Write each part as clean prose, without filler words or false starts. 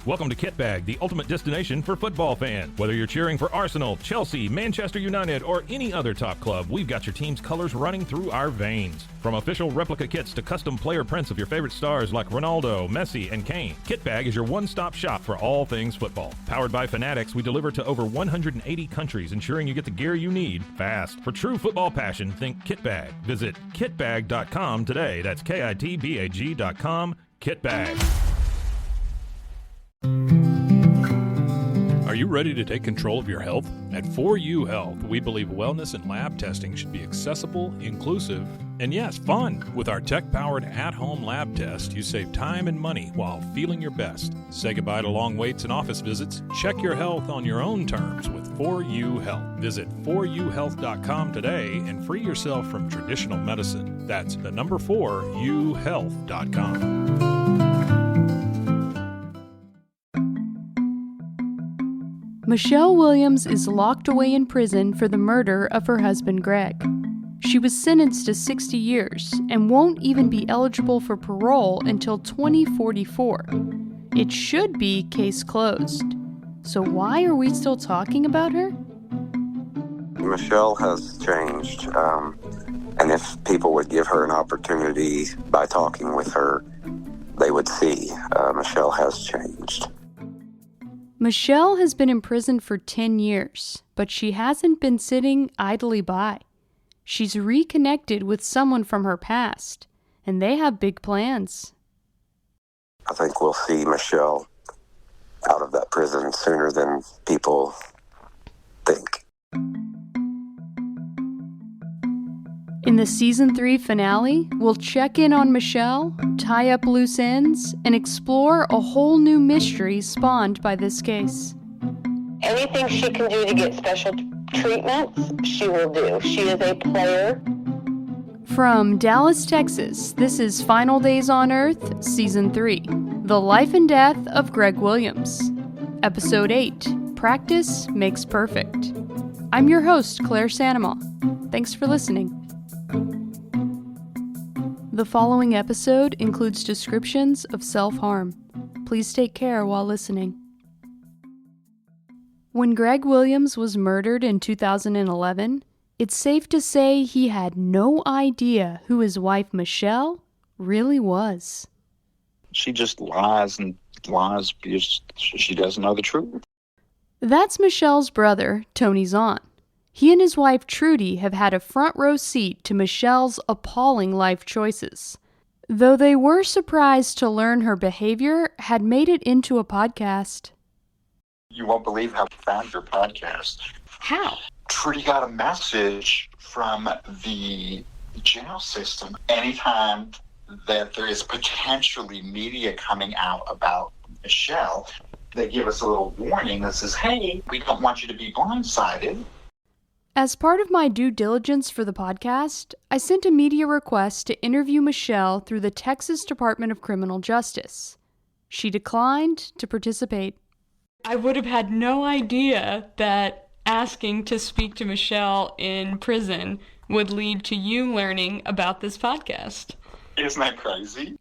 Welcome to Kitbag, the ultimate destination for football fans. Whether you're cheering for Arsenal, Chelsea, Manchester United, or any other top club, we've got your team's colors running through our veins. From official replica kits to custom player prints of your favorite stars like Ronaldo, Messi, and Kane, Kitbag is your one-stop shop for all things football. Powered by Fanatics, we deliver to over 180 countries, ensuring you get the gear you need fast. For true football passion, think Kitbag. Visit kitbag.com today. That's kitbag.com. Kitbag. Are you ready to take control of your health? At 4U Health, we believe wellness and lab testing should be accessible, inclusive, and yes, fun. With our tech-powered at-home lab test, you save time and money while feeling your best. Say goodbye to long waits and office visits. Check your health on your own terms with 4U Health. Visit 4uhealth.com today and free yourself from traditional medicine. That's the number 4uhealth.com. Michelle Williams is locked away in prison for the murder of her husband Greg. She was sentenced to 60 years and won't even be eligible for parole until 2044. It should be case closed. So why are we still talking about her? Michelle has changed, and if people would give her an opportunity by talking with her, they would see Michelle has changed. Michelle has been in prison for 10 years, but she hasn't been sitting idly by. She's reconnected with someone from her past, and they have big plans. I think we'll see Michelle out of that prison sooner than people think. In the Season 3 finale, we'll check in on Michelle, tie up loose ends, and explore a whole new mystery spawned by this case. Anything she can do to get special treatments, she will do. She is a player. From Dallas, Texas, this is Final Days on Earth, Season 3, The Life and Death of Greg Williams. Episode 8, Practice Makes Perfect. I'm your host, Claire Sanema. Thanks for listening. The following episode includes descriptions of self-harm. Please take care while listening. When Greg Williams was murdered in 2011, it's safe to say he had no idea who his wife Michelle really was. She just lies and lies because she doesn't know the truth. That's Michelle's brother, Tony Zahn. He and his wife Trudy have had a front row seat to Michelle's appalling life choices, though they were surprised to learn her behavior had made it into a podcast. You won't believe how we found your podcast. How? Trudy got a message from the jail system. Anytime that there is potentially media coming out about Michelle, they give us a little warning that says, hey, we don't want you to be blindsided. As part of my due diligence for the podcast, I sent a media request to interview Michelle through the Texas Department of Criminal Justice. She declined to participate. I would have had no idea that asking to speak to Michelle in prison would lead to you learning about this podcast. Isn't that crazy?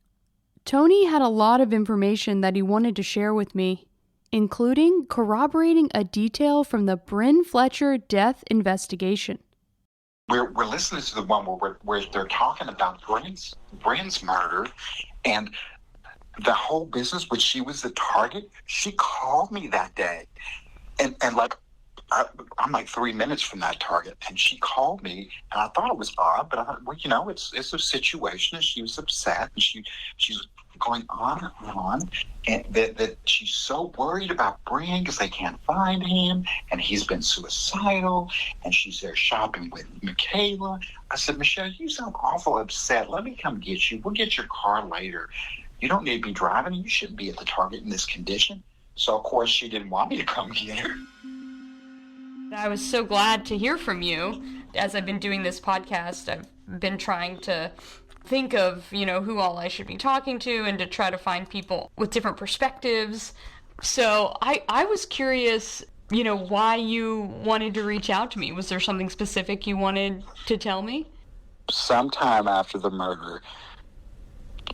Tony had a lot of information that he wanted to share with me, including corroborating a detail from the Bryn Fletcher death investigation. We're listening to the one where they're talking about Bryn's murder, and the whole business, which she was the target. She called me that day, and like I'm like 3 minutes from that target, and she called me, and I thought it was odd, but I thought, well, it's a situation, and she was upset, and she's going on and on, and that she's so worried about Bryn because they can't find him, and he's been suicidal, and she's there shopping with Michaela. I said, Michelle, you sound awful upset. Let me come get you. We'll get your car later. You don't need to be driving. You shouldn't be at the Target in this condition. So, of course, she didn't want me to come get her. I was so glad to hear from you. As I've been doing this podcast, I've been trying to think of, who all I should be talking to and to try to find people with different perspectives. So I was curious, why you wanted to reach out to me. Was there something specific you wanted to tell me? Sometime after the murder,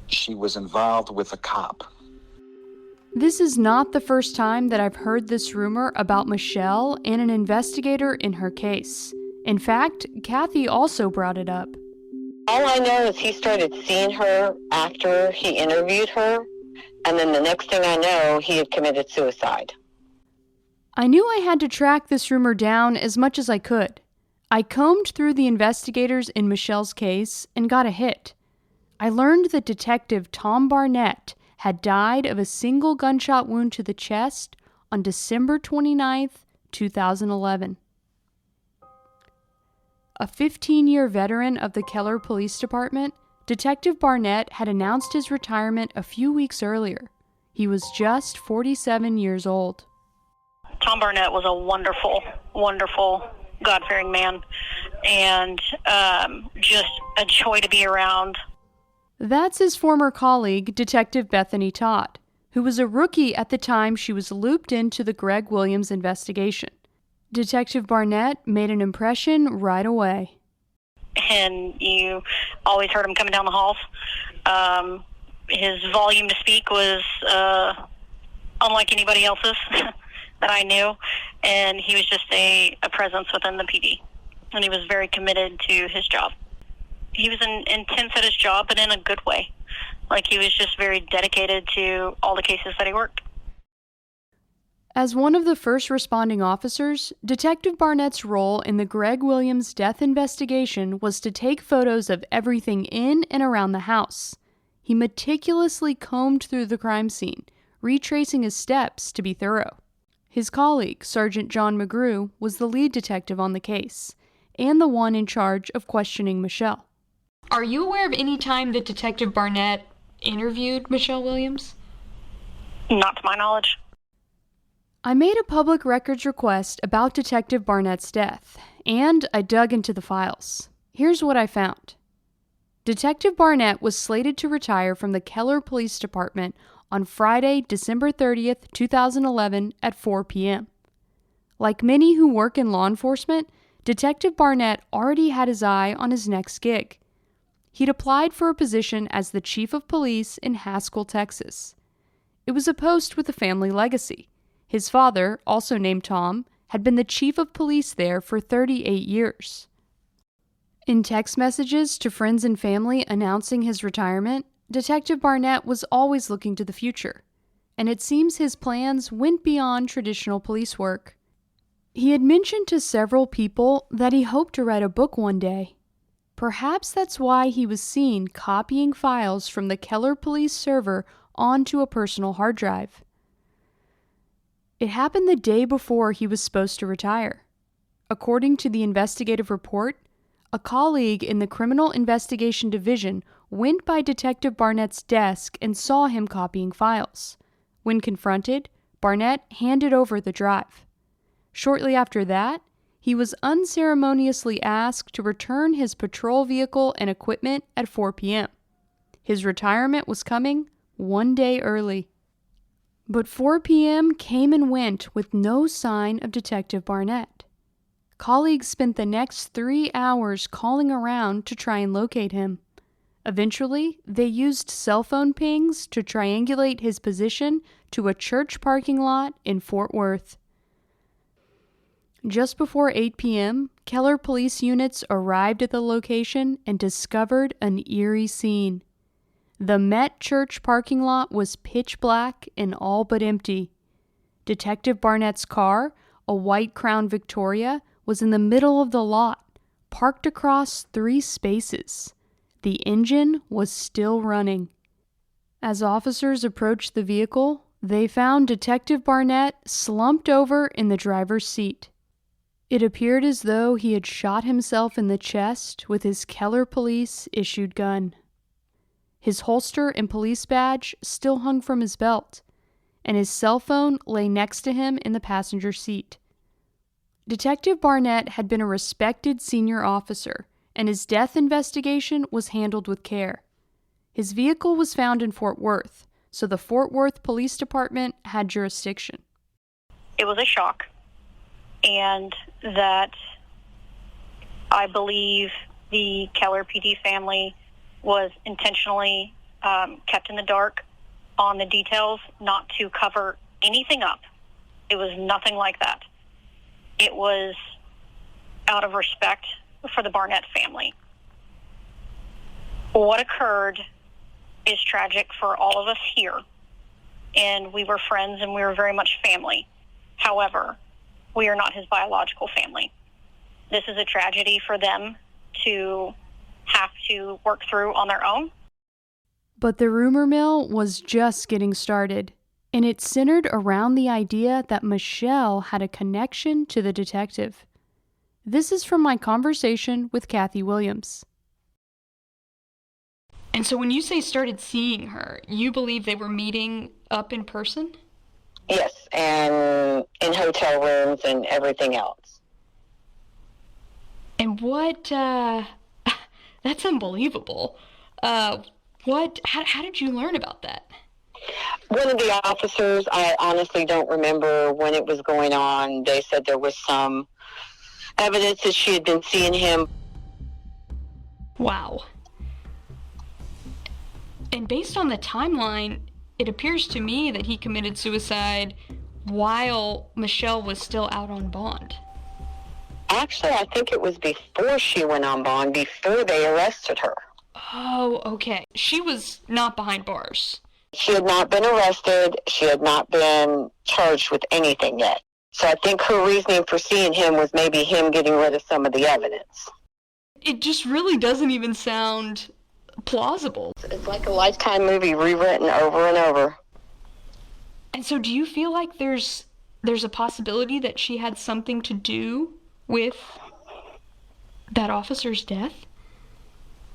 she was involved with a cop. This is not the first time that I've heard this rumor about Michelle and an investigator in her case. In fact, Kathy also brought it up. All I know is he started seeing her after he interviewed her, and then the next thing I know, he had committed suicide. I knew I had to track this rumor down as much as I could. I combed through the investigators in Michelle's case and got a hit. I learned that Detective Tom Barnett had died of a single gunshot wound to the chest on December 29th, 2011. A 15-year veteran of the Keller Police Department, Detective Barnett had announced his retirement a few weeks earlier. He was just 47 years old. Tom Barnett was a wonderful, wonderful, God-fearing man, and just a joy to be around. That's his former colleague, Detective Bethany Todd, who was a rookie at the time she was looped into the Greg Williams investigation. Detective Barnett made an impression right away. And you always heard him coming down the halls. His volume to speak was unlike anybody else's that I knew, and he was just a presence within the PD, and he was very committed to his job. He was intense at his job, but in a good way. Like, he was just very dedicated to all the cases that he worked. As one of the first responding officers, Detective Barnett's role in the Greg Williams death investigation was to take photos of everything in and around the house. He meticulously combed through the crime scene, retracing his steps to be thorough. His colleague, Sergeant John McGrew, was the lead detective on the case, and the one in charge of questioning Michelle. Are you aware of any time that Detective Barnett interviewed Michelle Williams? Not to my knowledge. I made a public records request about Detective Barnett's death, and I dug into the files. Here's what I found. Detective Barnett was slated to retire from the Keller Police Department on Friday, December 30th, 2011 at 4 p.m. Like many who work in law enforcement, Detective Barnett already had his eye on his next gig. He'd applied for a position as the chief of police in Haskell, Texas. It was a post with a family legacy. His father, also named Tom, had been the chief of police there for 38 years. In text messages to friends and family announcing his retirement, Detective Barnett was always looking to the future, and it seems his plans went beyond traditional police work. He had mentioned to several people that he hoped to write a book one day. Perhaps that's why he was seen copying files from the Keller Police server onto a personal hard drive. It happened the day before he was supposed to retire. According to the investigative report, a colleague in the Criminal Investigation Division went by Detective Barnett's desk and saw him copying files. When confronted, Barnett handed over the drive. Shortly after that, he was unceremoniously asked to return his patrol vehicle and equipment at 4 p.m. His retirement was coming one day early. But 4 p.m. came and went with no sign of Detective Barnett. Colleagues spent the next 3 hours calling around to try and locate him. Eventually, they used cell phone pings to triangulate his position to a church parking lot in Fort Worth. Just before 8 p.m., Keller police units arrived at the location and discovered an eerie scene. The Met Church parking lot was pitch black and all but empty. Detective Barnett's car, a white Crown Victoria, was in the middle of the lot, parked across 3 spaces. The engine was still running. As officers approached the vehicle, they found Detective Barnett slumped over in the driver's seat. It appeared as though he had shot himself in the chest with his Keller Police-issued gun. His holster and police badge still hung from his belt, and his cell phone lay next to him in the passenger seat. Detective Barnett had been a respected senior officer, and his death investigation was handled with care. His vehicle was found in Fort Worth, so the Fort Worth Police Department had jurisdiction. It was a shock, and that I believe the Keller PD family was intentionally kept in the dark on the details, not to cover anything up. It was nothing like that. It was out of respect for the Barnett family. What occurred is tragic for all of us here, and we were friends and we were very much family. However, we are not his biological family. This is a tragedy for them to have to work through on their own. But the rumor mill was just getting started, and it centered around the idea that Michelle had a connection to the detective. This is from my conversation with Kathy Williams. And so when you say started seeing her, you believe they were meeting up in person? Yes, and in hotel rooms and everything else. And what, that's unbelievable. How did you learn about that? One of the officers, I honestly don't remember when it was going on. They said there was some evidence that she had been seeing him. Wow. And based on the timeline, it appears to me that he committed suicide while Michelle was still out on bond. Actually, I think it was before she went on bond, before they arrested her. Oh, okay. She was not behind bars. She had not been arrested. She had not been charged with anything yet. So I think her reasoning for seeing him was maybe him getting rid of some of the evidence. It just really doesn't even sound plausible. It's like a Lifetime movie rewritten over and over. And so do you feel like there's a possibility that she had something to do with that officer's death?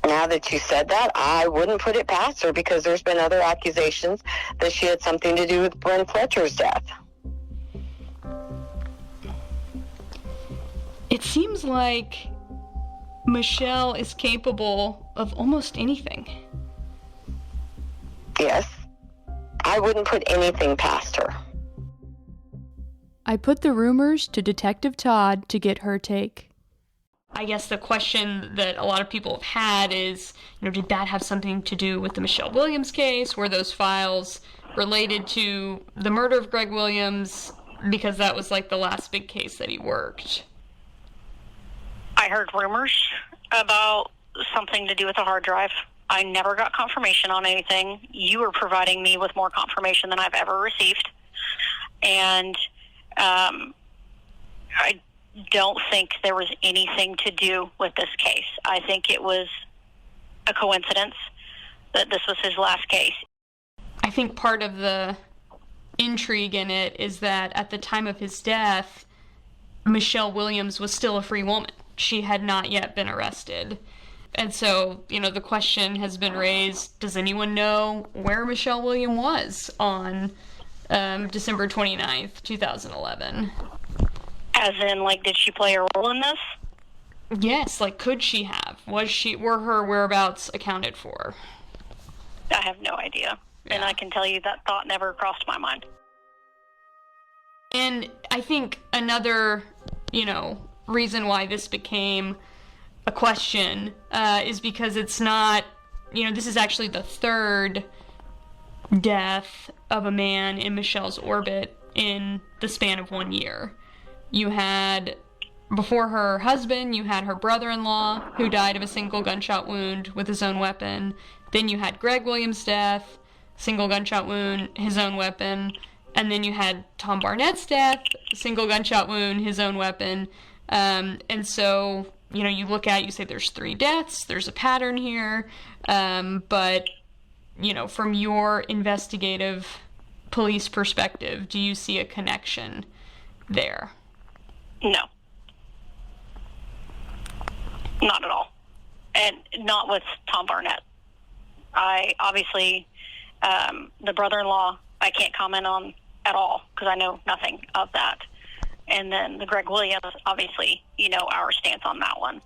Now that you said that, I wouldn't put it past her, because there's been other accusations that she had something to do with Bryn Fletcher's death. It seems like Michelle is capable of almost anything. Yes. I wouldn't put anything past her. I put the rumors to Detective Todd to get her take. I guess the question that a lot of people have had is, did that have something to do with the Michelle Williams case? Were those files related to the murder of Greg Williams? Because that was like the last big case that he worked. I heard rumors about something to do with a hard drive. I never got confirmation on anything. You were providing me with more confirmation than I've ever received. And I don't think there was anything to do with this case. I think it was a coincidence that this was his last case. I think part of the intrigue in it is that at the time of his death, Michelle Williams was still a free woman. She had not yet been arrested. And so, the question has been raised, does anyone know where Michelle Williams was on December 29th, 2011? As in, did she play a role in this? Yes, could she have? Were her whereabouts accounted for? I have no idea. Yeah. And I can tell you that thought never crossed my mind. And I think another, reason why this became a question is because it's not, this is actually the third death of a man in Michelle's orbit in the span of 1 year. You had, before her husband, you had her brother-in-law who died of a single gunshot wound with his own weapon. Then you had Greg Williams' death, single gunshot wound, his own weapon. And then you had Tom Barnett's death, single gunshot wound, his own weapon. And so, you look at it, you say there's 3 deaths, there's a pattern here. But, from your investigative police perspective, do you see a connection there? No. Not at all. And not with Tom Barnett. I obviously, the brother-in-law, I can't comment on at all because I know nothing of that. And then the Greg Williams, obviously, our stance on that one.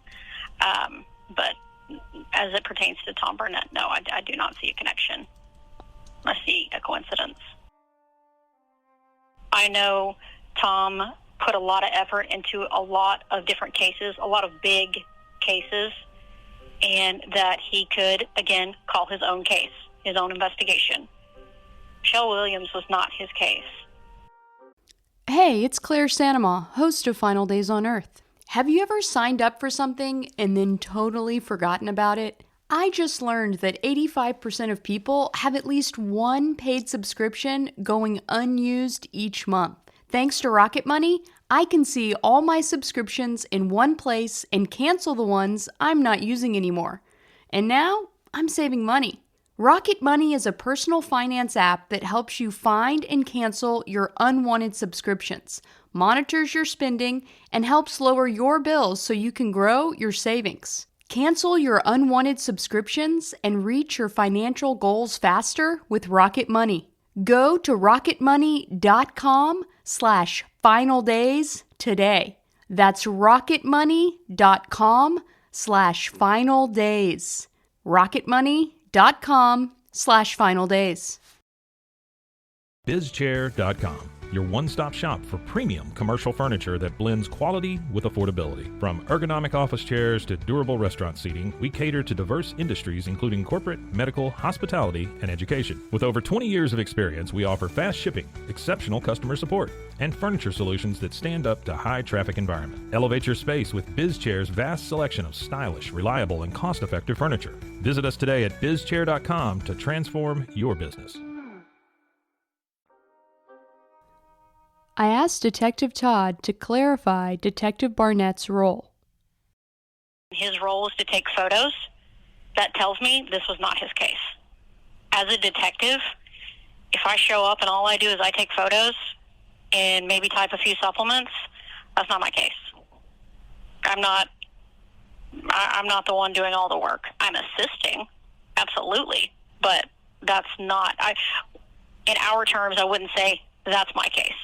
But as it pertains to Tom Barnett, no, I do not see a connection. I see a coincidence. I know Tom put a lot of effort into a lot of different cases, a lot of big cases, and that he could, again, call his own case, his own investigation. Michelle Williams was not his case. Hey, it's Claire Sanema, host of Final Days on Earth. Have you ever signed up for something and then totally forgotten about it? I just learned that 85% of people have at least one paid subscription going unused each month. Thanks to Rocket Money, I can see all my subscriptions in one place and cancel the ones I'm not using anymore. And now, I'm saving money. Rocket Money is a personal finance app that helps you find and cancel your unwanted subscriptions, monitors your spending, and helps lower your bills so you can grow your savings. Cancel your unwanted subscriptions and reach your financial goals faster with Rocket Money. Go to rocketmoney.com/finaldays today. That's rocketmoney.com/finaldays. rocketmoney.com/finaldays. BizChair.com, your one-stop shop for premium commercial furniture that blends quality with affordability. From ergonomic office chairs to durable restaurant seating, we cater to diverse industries including corporate, medical, hospitality, and education. With over 20 years of experience, we offer fast shipping, exceptional customer support, and furniture solutions that stand up to high-traffic environment. Elevate your space with BizChair's vast selection of stylish, reliable, and cost-effective furniture. Visit us today at BizChair.com to transform your business. I asked Detective Todd to clarify Detective Barnett's role. His role is to take photos. That tells me this was not his case. As a detective, if I show up and all I do is I take photos and maybe type a few supplements, that's not my case. I'm not the one doing all the work. I'm assisting, absolutely, but that's not, in our terms, I wouldn't say that's my case.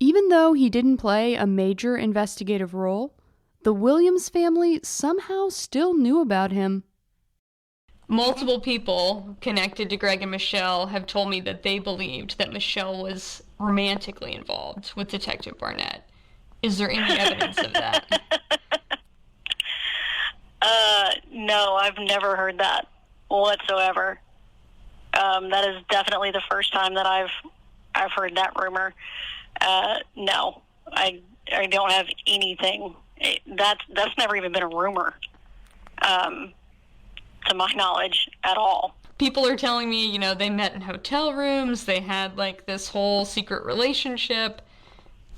Even though he didn't play a major investigative role, the Williams family somehow still knew about him. Multiple people connected to Greg and Michelle have told me that they believed that Michelle was romantically involved with Detective Barnett. Is there any evidence of that? No, I've never heard that whatsoever. That is definitely the first time that I've heard that rumor. No, I don't have anything. That's never even been a rumor, to my knowledge, at all. People are telling me, they met in hotel rooms, they had this whole secret relationship.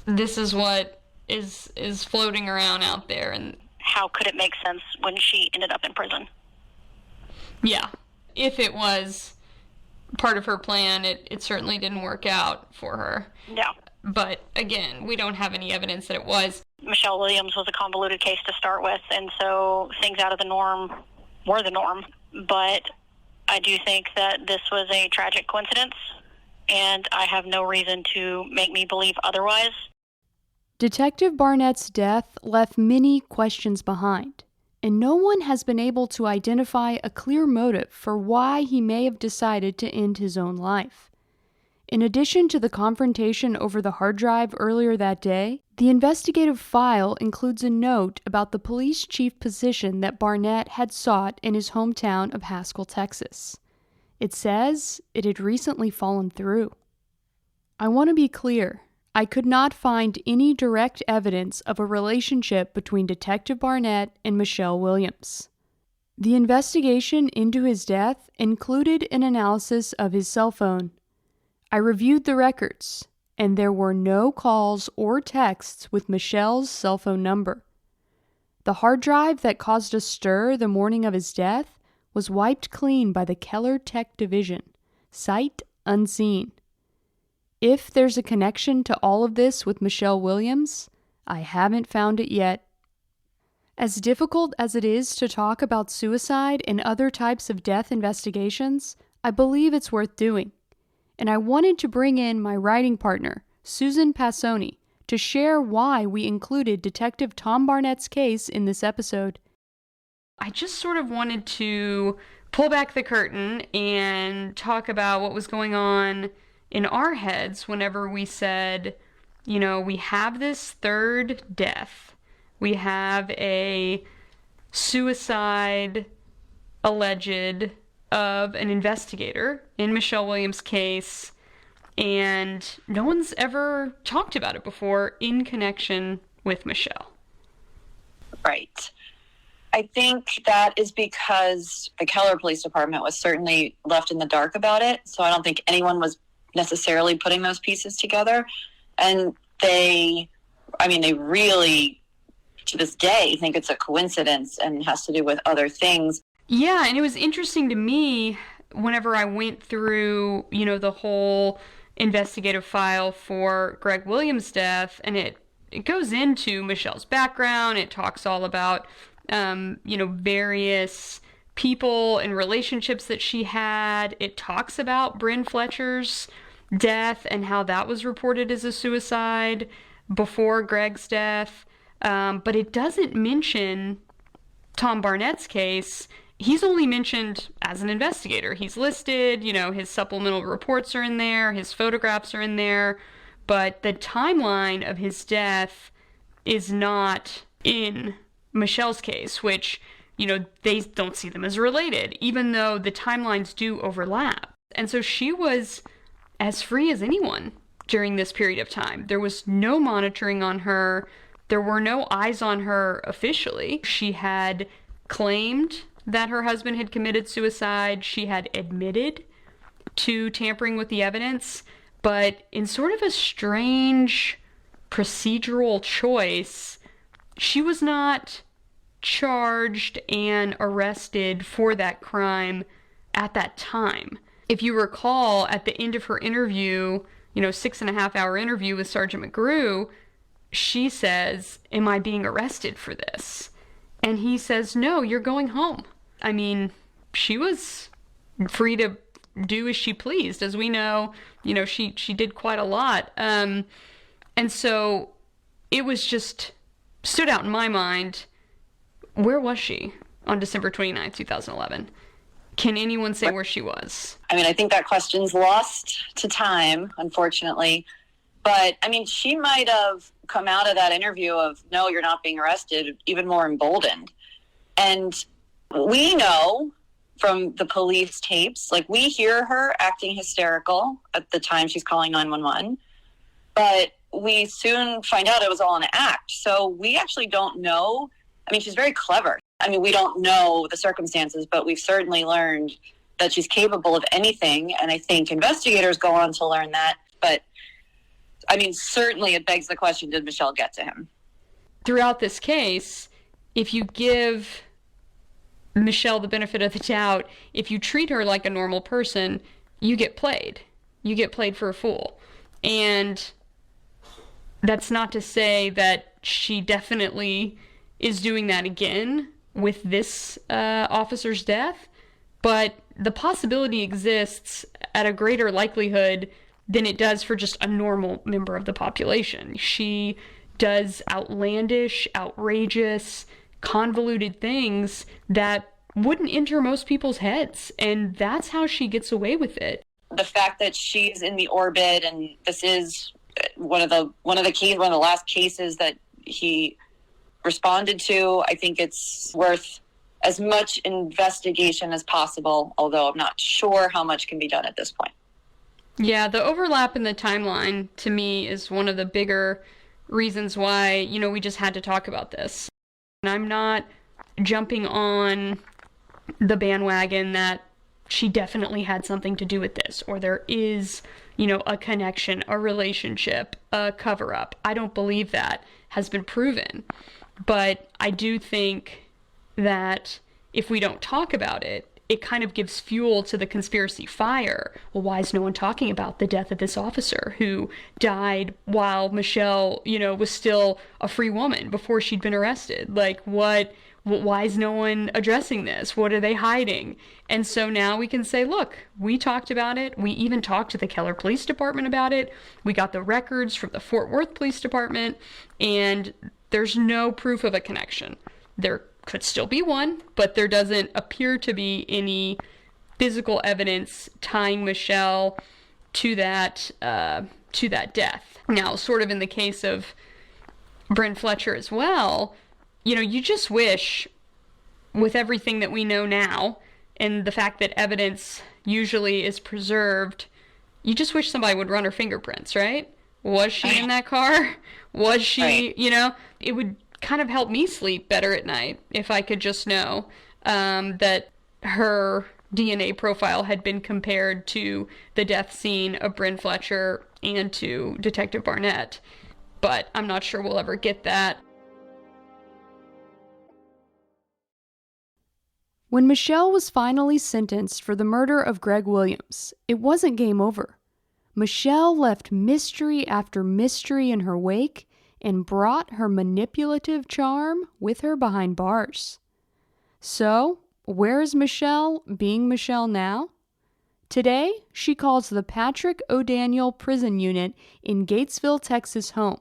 This is what is floating around out there. And how could it make sense when she ended up in prison? Yeah, if it was part of her plan, it certainly didn't work out for her. No. But again, we don't have any evidence that it was. Michelle Williams was a convoluted case to start with, and so things out of the norm were the norm. But I do think that this was a tragic coincidence, and I have no reason to make me believe otherwise. Detective Barnett's death left many questions behind, and no one has been able to identify a clear motive for why he may have decided to end his own life. In addition to the confrontation over the hard drive earlier that day, the investigative file includes a note about the police chief position that Barnett had sought in his hometown of Haskell, Texas. It says it had recently fallen through. I want to be clear. I could not find any direct evidence of a relationship between Detective Barnett and Michelle Williams. The investigation into his death included an analysis of his cell phone. I reviewed the records, and there were no calls or texts with Michelle's cell phone number. The hard drive that caused a stir the morning of his death was wiped clean by the Keller Tech Division, sight unseen. If there's a connection to all of this with Michelle Williams, I haven't found it yet. As difficult as it is to talk about suicide and other types of death investigations, I believe it's worth doing. And I wanted to bring in my writing partner, Susan Passoni, to share why we included Detective Tom Barnett's case in this episode. I just sort of wanted to pull back the curtain and talk about what was going on in our heads whenever we said, we have this third death. We have a suicide alleged of an investigator in Michelle Williams' case and no one's ever talked about it before in connection with Michelle. Right. I think that is because the Keller Police Department was certainly left in the dark about it. So I don't think anyone was necessarily putting those pieces together. And they really, to this day, think it's a coincidence and has to do with other things. Yeah, and it was interesting to me whenever I went through, the whole investigative file for Greg Williams' death, and it goes into Michelle's background. It talks all about, various people and relationships that she had. It talks about Bryn Fletcher's death and how that was reported as a suicide before Greg's death. But it doesn't mention Tom Barnett's case. He's only mentioned as an investigator. He's listed, his supplemental reports are in there, his photographs are in there, but the timeline of his death is not in Michelle's case, which, they don't see them as related, even though the timelines do overlap. And so she was as free as anyone during this period of time. There was no monitoring on her. There were no eyes on her officially. She had claimed that her husband had committed suicide. She had admitted to tampering with the evidence, but in sort of a strange procedural choice, she was not charged and arrested for that crime at that time. If you recall, at the end of her interview, 6.5-hour interview with Sergeant McGrew, she says, "Am I being arrested for this?" And he says, "No, you're going home." I mean, she was free to do as she pleased. As we know, she did quite a lot. And so it was just stood out in my mind. Where was she on December 29th, 2011? Can anyone say where she was? I think that question's lost to time, unfortunately. But, she might have come out of that interview of, "No, you're not being arrested," even more emboldened. And we know from the police tapes, we hear her acting hysterical at the time she's calling 911, but we soon find out it was all an act. So we actually don't know. She's very clever. We don't know the circumstances, but we've certainly learned that she's capable of anything. And I think investigators go on to learn that. But, certainly it begs the question, did Michelle get to him? Throughout this case, if you give Michelle the benefit of the doubt, if you treat her like a normal person, you get played. You get played for a fool. And that's not to say that she definitely is doing that again with this officer's death, but the possibility exists at a greater likelihood than it does for just a normal member of the population. She does outlandish, outrageous, convoluted things that wouldn't enter most people's heads, and that's how she gets away with it. The fact that she's in the orbit, and this is one of the last cases that he responded to, I think it's worth as much investigation as possible, although I'm not sure how much can be done at this point. Yeah, the overlap in the timeline, to me, is one of the bigger reasons why, we just had to talk about this. And I'm not jumping on the bandwagon that she definitely had something to do with this, or there is, a connection, a relationship, a cover-up. I don't believe that has been proven. But I do think that if we don't talk about it, it kind of gives fuel to the conspiracy fire. Well, why is no one talking about the death of this officer who died while Michelle, was still a free woman before she'd been arrested? Why is no one addressing this? What are they hiding? And so now we can say, look, we talked about it. We even talked to the Keller Police Department about it. We got the records from the Fort Worth Police Department, and there's no proof of a connection. There could still be one, but there doesn't appear to be any physical evidence tying Michelle to that death. Now, sort of in the case of Bryn Fletcher as well, you just wish, with everything that we know now, and the fact that evidence usually is preserved you just wish somebody would run her fingerprints, right? Was she in that car? Was she, it would kind of help me sleep better at night if I could just know that her DNA profile had been compared to the death scene of Bryn Fletcher and to Detective Barnett. But I'm not sure we'll ever get that. When Michelle was finally sentenced for the murder of Greg Williams, it wasn't game over. Michelle left mystery after mystery in her wake and brought her manipulative charm with her behind bars. So, where is Michelle being Michelle now? Today, she calls the Patrick O'Daniel Prison Unit in Gatesville, Texas home.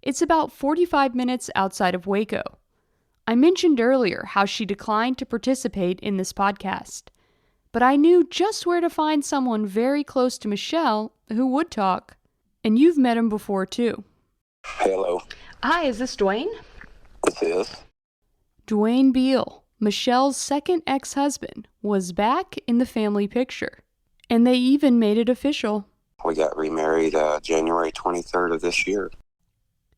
It's about 45 minutes outside of Waco. I mentioned earlier how she declined to participate in this podcast, but I knew just where to find someone very close to Michelle who would talk. And you've met him before, too. Hello. Hi, is this Dwayne? This is. Dwayne Beal, Michelle's second ex-husband, was back in the family picture. And they even made it official. We got remarried January 23rd of this year.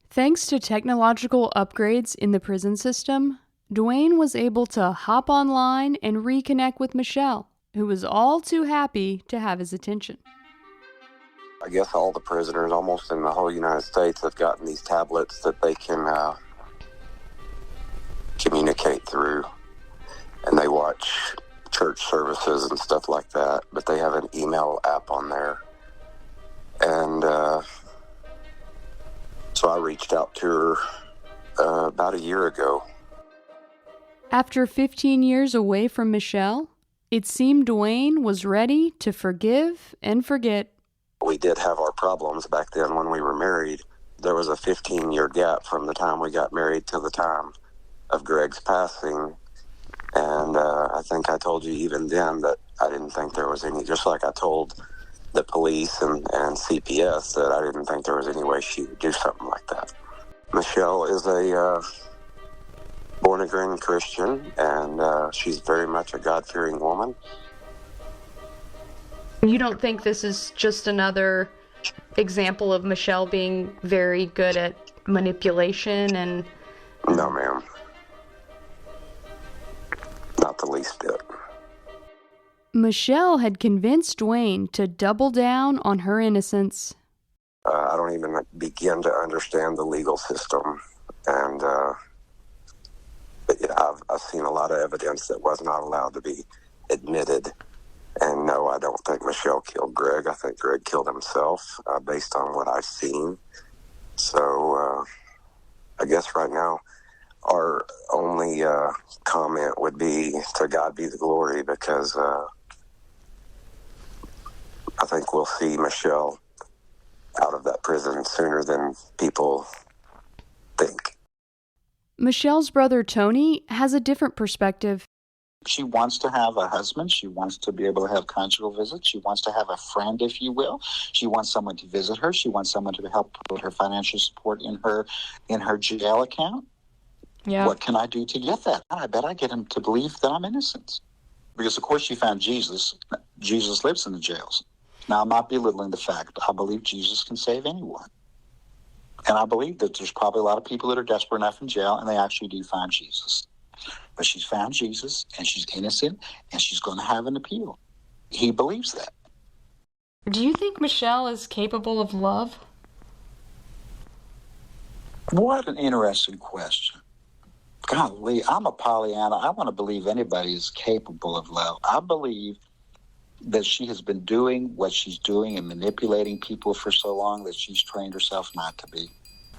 Thanks to technological upgrades in the prison system, Dwayne was able to hop online and reconnect with Michelle, who was all too happy to have his attention. I guess all the prisoners almost in the whole United States have gotten these tablets that they can communicate through, and they watch church services and stuff like that, but they have an email app on there. And so I reached out to her about a year ago. After 15 years away from Michelle, it seemed Dwayne was ready to forgive and forget. We did have our problems back then when we were married. There was a 15-year gap from the time we got married to the time of Greg's passing. And I think I told you even then that I didn't think there was any, just like I told the police and CPS that I didn't think there was any way she would do something like that. Michelle is a born-again Christian, and she's very much a God-fearing woman. You don't think this is just another example of Michelle being very good at manipulation and... No, ma'am. Not the least bit. Michelle had convinced Dwayne to double down on her innocence. I don't even begin to understand the legal system, and but yeah, I've seen a lot of evidence that was not allowed to be admitted. And no, I don't think Michelle killed Greg. I think Greg killed himself, based on what I've seen. So I guess right now our only comment would be to God be the glory, because I think we'll see Michelle out of that prison sooner than people think. Michelle's brother Tony has a different perspective. She wants to have a husband. She wants to be able to have conjugal visits. She wants to have a friend, if you will. She wants someone to visit her. She wants someone to help put her financial support in her jail account. Yeah. What can I do to get that? I bet I get him to believe that I'm innocent. Because, of course, she found Jesus. Jesus lives in the jails. Now, I'm not belittling the fact. I believe Jesus can save anyone. And I believe that there's probably a lot of people that are desperate enough in jail, and they actually do find Jesus. But she's found Jesus, and she's innocent, and she's going to have an appeal. He believes that. Do you think Michelle is capable of love? What an interesting question. Golly, I'm a Pollyanna. I want to believe anybody is capable of love. I believe that she has been doing what she's doing and manipulating people for so long that she's trained herself not to be.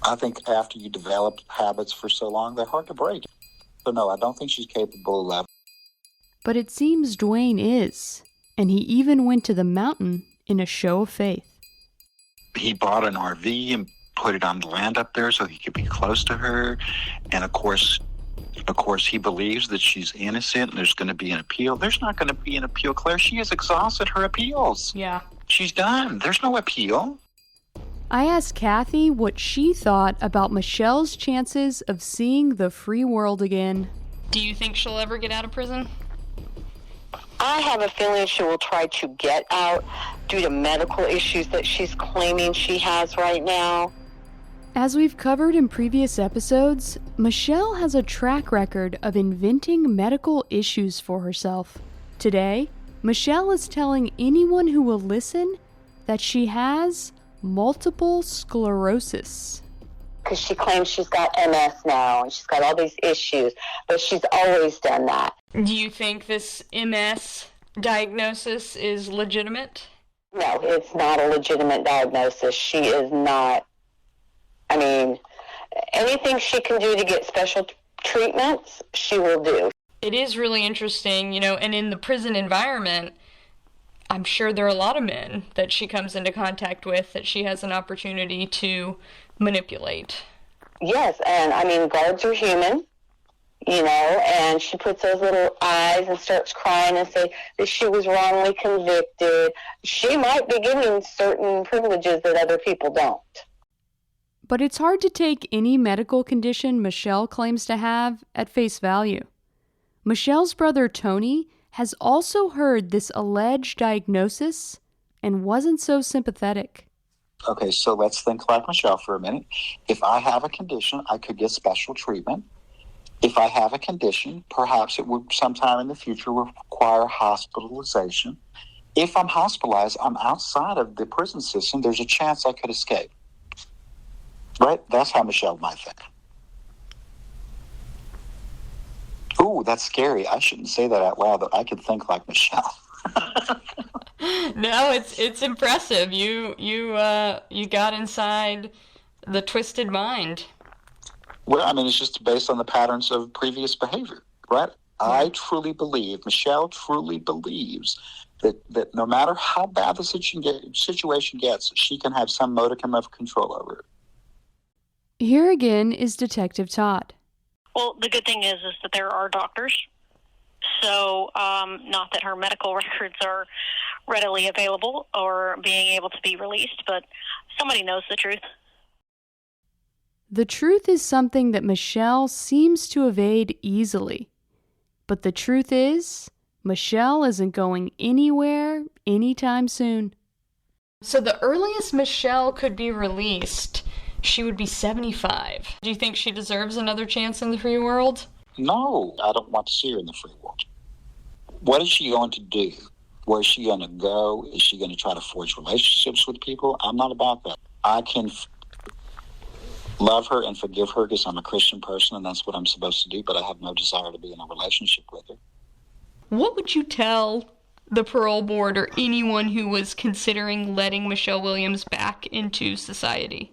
I think after you develop habits for so long, they're hard to break. So no, I don't think she's capable of love. But it seems Dwayne is, and he even went to the mountain in a show of faith. He bought an RV and put it on the land up there so he could be close to her. And of course, he believes that she's innocent and there's going to be an appeal. There's not going to be an appeal, Claire. She has exhausted her appeals. Yeah. She's done. There's no appeal. I asked Kathy what she thought about Michelle's chances of seeing the free world again. Do you think she'll ever get out of prison? I have a feeling she will try to get out due to medical issues that she's claiming she has right now. As we've covered in previous episodes, Michelle has a track record of inventing medical issues for herself. Today, Michelle is telling anyone who will listen that she has multiple sclerosis. Because she claims she's got MS now and she's got all these issues, but she's always done that. Do you think this MS diagnosis is legitimate? No, it's not a legitimate diagnosis. She is not. I mean, anything she can do to get special treatments, she will do. It is really interesting, and in the prison environment, I'm sure there are a lot of men that she comes into contact with that she has an opportunity to manipulate. Yes, and I mean, guards are human, and she puts those little eyes and starts crying and say that she was wrongly convicted. She might be getting certain privileges that other people don't. But it's hard to take any medical condition Michelle claims to have at face value. Michelle's brother Tony has also heard this alleged diagnosis and wasn't so sympathetic. Okay, so let's think like Michelle for a minute. If I have a condition, I could get special treatment. If I have a condition, perhaps it would sometime in the future require hospitalization. If I'm hospitalized, I'm outside of the prison system. There's a chance I could escape. Right? That's how Michelle might think. Ooh, that's scary. I shouldn't say that out loud, but I could think like Michelle. No, it's impressive. You got inside the twisted mind. Well, I mean, it's just based on the patterns of previous behavior, right? I truly believe, Michelle truly believes that no matter how bad the situation gets, she can have some modicum of control over it. Here again is Detective Todd. Well, the good thing is that there are doctors. So, not that her medical records are readily available or being able to be released, but somebody knows the truth. The truth is something that Michelle seems to evade easily. But the truth is, Michelle isn't going anywhere anytime soon. So the earliest Michelle could be released, she would be 75. Do you think she deserves another chance in the free world? No, I don't want to see her in the free world. What is she going to do? Where is she going to go? Is she going to try to forge relationships with people? I'm not about that. I can love her and forgive her because I'm a Christian person and that's what I'm supposed to do, but I have no desire to be in a relationship with her. What would you tell the parole board or anyone who was considering letting Michelle Williams back into society?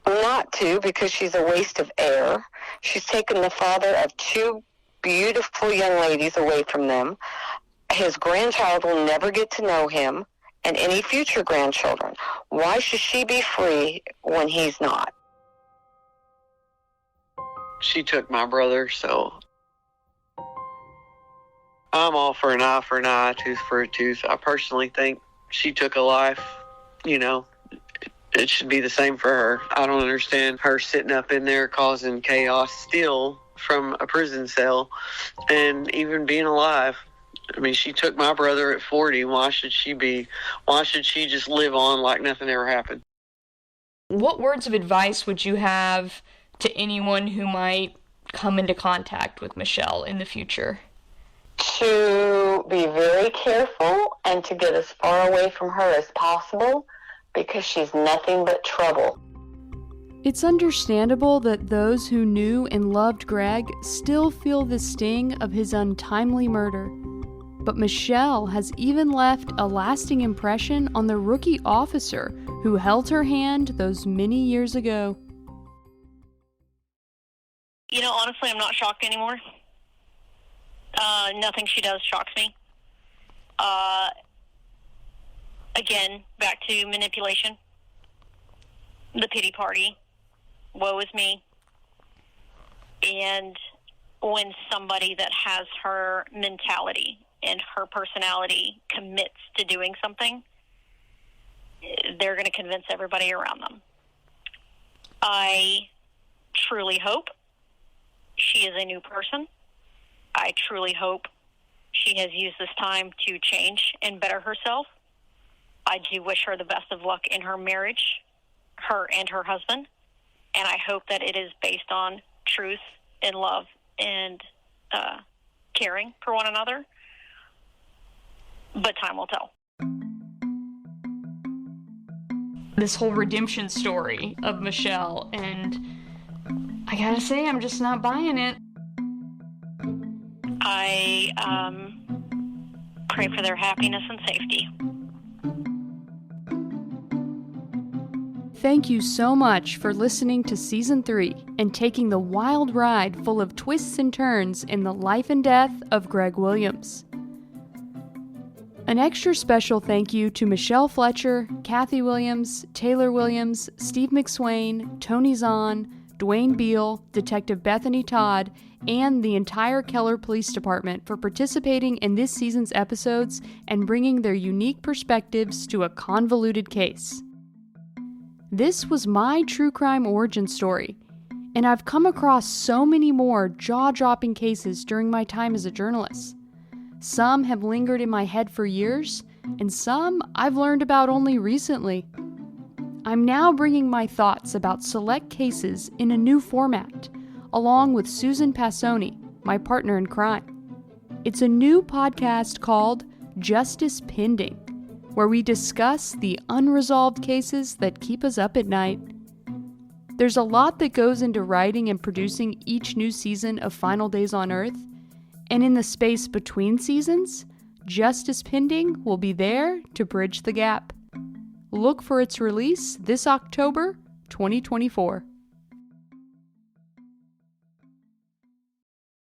Not to, because she's a waste of air. She's taken the father of two beautiful young ladies away from them. His grandchild will never get to know him, and any future grandchildren. Why should she be free when he's not? She took my brother, so I'm all for an eye for an eye, tooth for a tooth. I personally think she took a life, it should be the same for her. I don't understand her sitting up in there causing chaos still from a prison cell and even being alive. I mean, she took my brother at 40. Why should she just live on like nothing ever happened? What words of advice would you have to anyone who might come into contact with Michelle in the future? To be very careful and to get as far away from her as possible, because she's nothing but trouble. It's understandable that those who knew and loved Greg still feel the sting of his untimely murder. But Michelle has even left a lasting impression on the rookie officer who held her hand those many years ago. Honestly, I'm not shocked anymore. Nothing she does shocks me. Again, back to manipulation. The pity party. Woe is me. And when somebody that has her mentality and her personality commits to doing something, they're going to convince everybody around them. I truly hope she is a new person. I truly hope she has used this time to change and better herself. I do wish her the best of luck in her marriage, her and her husband, and I hope that it is based on truth and love and caring for one another. But time will tell. This whole redemption story of Michelle, and I gotta say, I'm just not buying it. I pray for their happiness and safety. Thank you so much for listening to Season 3 and taking the wild ride full of twists and turns in the life and death of Greg Williams. An extra special thank you to Michelle Fletcher, Kathy Williams, Taylor Williams, Steve McSwain, Tony Zahn, Dwayne Beal, Detective Bethany Todd, and the entire Keller Police Department for participating in this season's episodes and bringing their unique perspectives to a convoluted case. This was my true crime origin story, and I've come across so many more jaw-dropping cases during my time as a journalist. Some have lingered in my head for years, and some I've learned about only recently. I'm now bringing my thoughts about select cases in a new format, along with Susan Passoni, my partner in crime. It's a new podcast called Justice Pending, where we discuss the unresolved cases that keep us up at night. There's a lot that goes into writing and producing each new season of Final Days on Earth, and in the space between seasons, Justice Pending will be there to bridge the gap. Look for its release this October 2024.